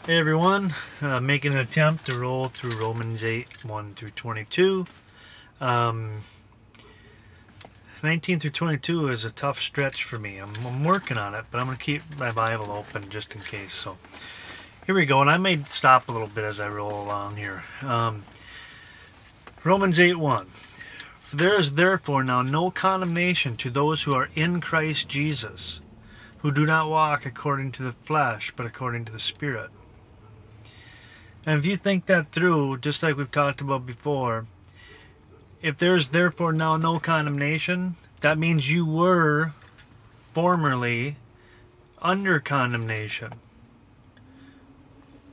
Hey everyone, making an attempt to roll through Romans 8, 1 through 22. 19 through 22 is a tough stretch for me. I'm working on it, but I'm going to keep my Bible open just in case. So here we go, and I may stop a little bit as I roll along here. Romans 8, 1. There is therefore now no condemnation to those who are in Christ Jesus, who do not walk according to the flesh, but according to the Spirit. And if you think that through, just like we've talked about before, if there's therefore now no condemnation, that means you were formerly under condemnation.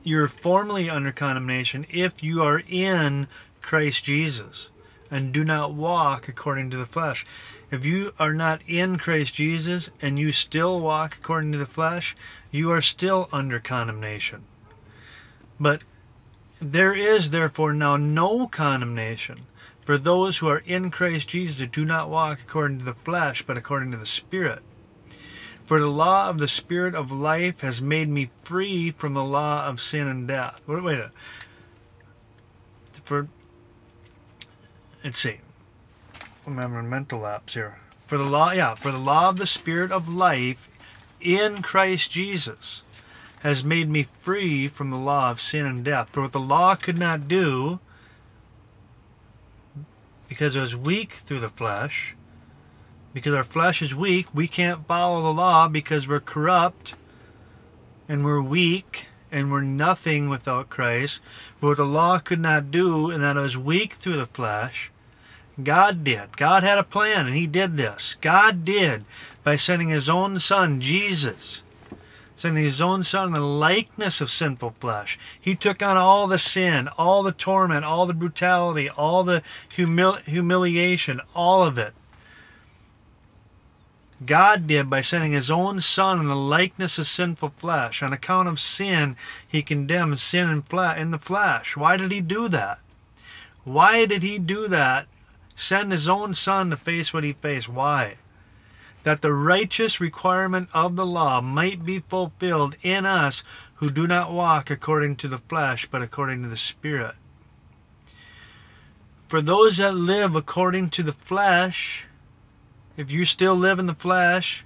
You're formerly under condemnation if you are in Christ Jesus and do not walk according to the flesh. If you are not in Christ Jesus and you still walk according to the flesh, you are still under condemnation. But there is therefore now no condemnation for those who are in Christ Jesus, who do not walk according to the flesh, but according to the Spirit. For the law of the Spirit of life has made me free from the law of sin and death. Wait a minute. Let's see. I'm having mental lapse here. For the law of the Spirit of life in Christ Jesus has made me free from the law of sin and death. For what the law could not do, because it was weak through the flesh, because our flesh is weak, we can't follow the law because we're corrupt and we're weak and we're nothing without Christ. For what the law could not do, and that it was weak through the flesh, God did. God had a plan, and He did this. God did by sending His own Son, Jesus, sending His own Son in the likeness of sinful flesh. He took on all the sin, all the torment, all the brutality, all the humiliation, all of it. God did by sending His own Son in the likeness of sinful flesh. On account of sin, He condemned sin in the flesh. Why did He do that? Why did He do that? Send His own Son to face what He faced. Why? That the righteous requirement of the law might be fulfilled in us who do not walk according to the flesh, but according to the Spirit. For those that live according to the flesh, if you still live in the flesh,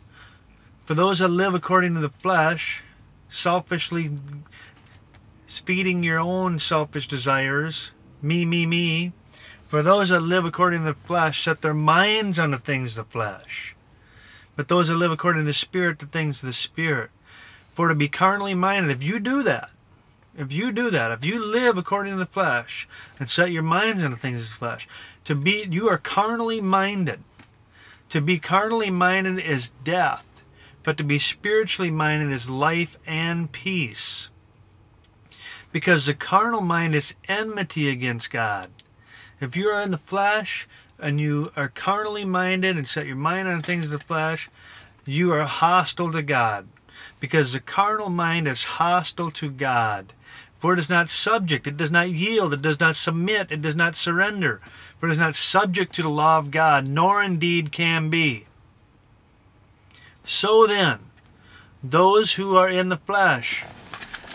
for those that live according to the flesh, selfishly feeding your own selfish desires, me, for those that live according to the flesh set their minds on the things of the flesh. But those that live according to the Spirit, the things of the Spirit. For to be carnally minded, if you live according to the flesh and set your minds on the things of the flesh, you are carnally minded. To be carnally minded is death, but to be spiritually minded is life and peace. Because the carnal mind is enmity against God. If you are in the flesh, and you are carnally minded and set your mind on things of the flesh, you are hostile to God. Because the carnal mind is hostile to God. For it is not subject, it does not yield, it does not submit, it does not surrender. For it is not subject to the law of God, nor indeed can be. So then, those who are in the flesh,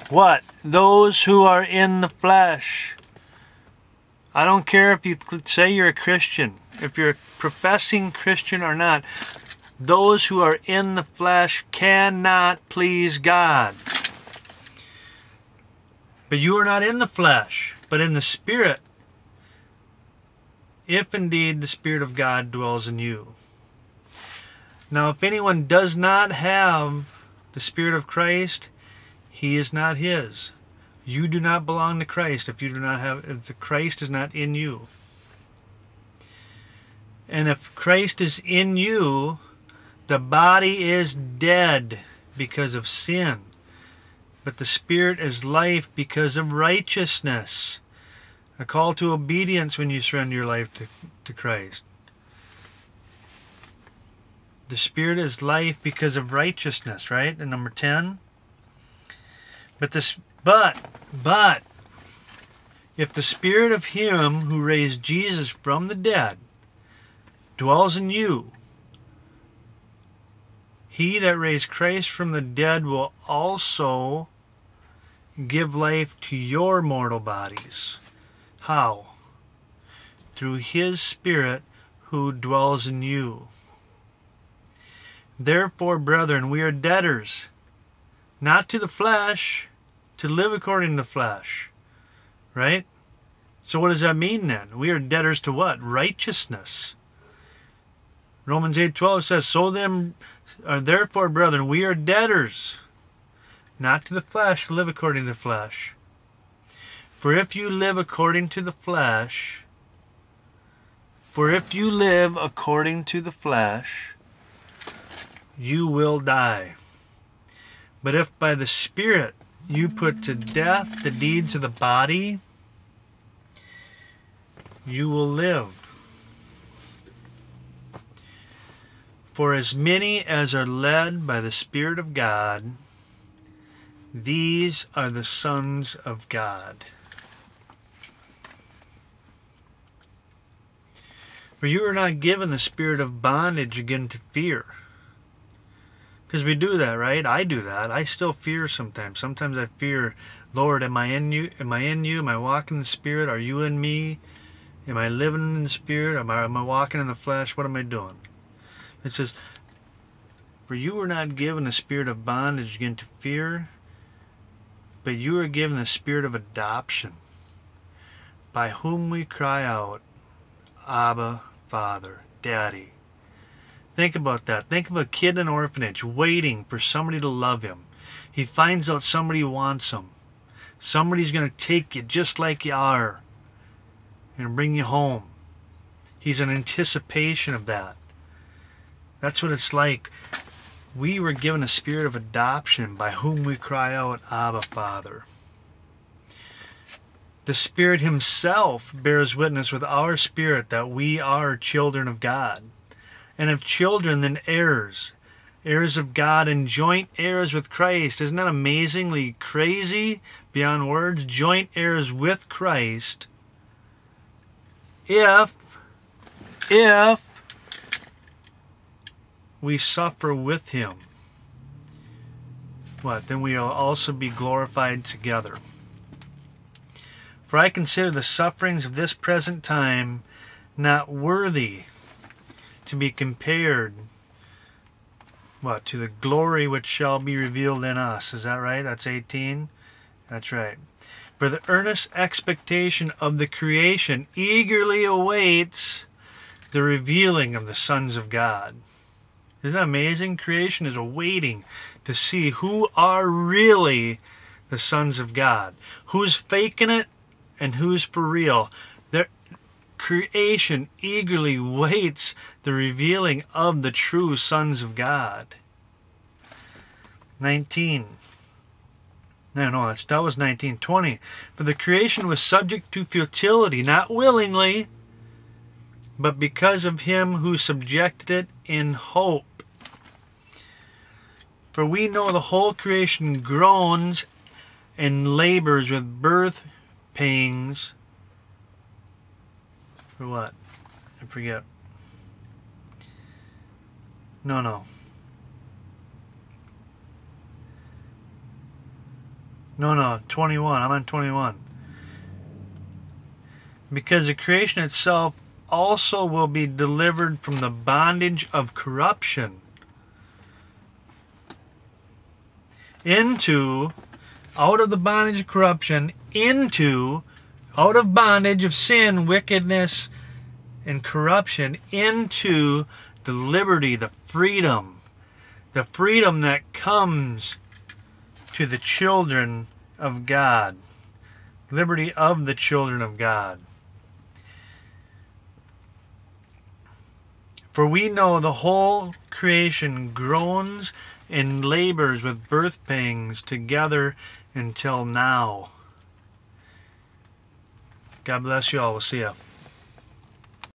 what? Those who are in the flesh. I don't care if you say you're a Christian, if you're a professing Christian or not, those who are in the flesh cannot please God. But you are not in the flesh, but in the Spirit, if indeed the Spirit of God dwells in you. Now, if anyone does not have the Spirit of Christ, he is not His. You do not belong to Christ if the Christ is not in you. And if Christ is in you, the body is dead because of sin, but the Spirit is life because of righteousness. A call to obedience when you surrender your life to Christ. The Spirit is life because of righteousness, right? And number 10. But if the Spirit of Him who raised Jesus from the dead dwells in you, He that raised Christ from the dead will also give life to your mortal bodies. How? Through His Spirit who dwells in you. Therefore, brethren, we are debtors, not to the flesh, to live according to the flesh. Right? So what does that mean then? We are debtors to what? Righteousness. Romans 8:12 says, so then, therefore, brethren, we are debtors, not to the flesh, to live according to the flesh. For if you live according to the flesh, you will die. But if by the Spirit you put to death the deeds of the body, you will live. For as many as are led by the Spirit of God, these are the sons of God. For you are not given the spirit of bondage again to fear. Because we do that, right? I do that. I still fear sometimes. Sometimes I fear, Lord, am I in you? Am I in you? Am I walking in the Spirit? Are you in me? Am I living in the Spirit? Am I walking in the flesh? What am I doing? It says, for you were not given the spirit of bondage again to fear, but you are given the spirit of adoption, by whom we cry out, Abba, Father, Daddy. Think about that. Think of a kid in an orphanage waiting for somebody to love him. He finds out somebody wants him. Somebody's going to take you just like you are and bring you home. He's in anticipation of that. That's what it's like. We were given a spirit of adoption, by whom we cry out, Abba, Father. The Spirit Himself bears witness with our spirit that we are children of God. And if children, then heirs. Heirs of God and joint heirs with Christ. Isn't that amazingly crazy beyond words? Joint heirs with Christ. If we suffer with Him, what? Then we will also be glorified together. For I consider the sufferings of this present time not worthy to be compared, what? To the glory which shall be revealed in us. Is that right? That's 18? That's right. For the earnest expectation of the creation eagerly awaits the revealing of the sons of God. Isn't that amazing? Creation is awaiting to see who are really the sons of God. Who's faking it and who's for real. Their creation eagerly waits the revealing of the true sons of God. 19. No, that was 19. 20. For the creation was subject to futility, not willingly, but because of Him who subjected it in hope. For we know the whole creation groans and labors with birth pangs. For what? I forget. No, 21. I'm on 21. Because the creation itself also will be delivered from the bondage of corruption out of the bondage of corruption, out of bondage of sin, wickedness, and corruption, into the liberty, the freedom that comes to the children of God. Liberty of the children of God. For we know the whole creation groans and labors with birth pangs together until now. God bless you all. We'll see you.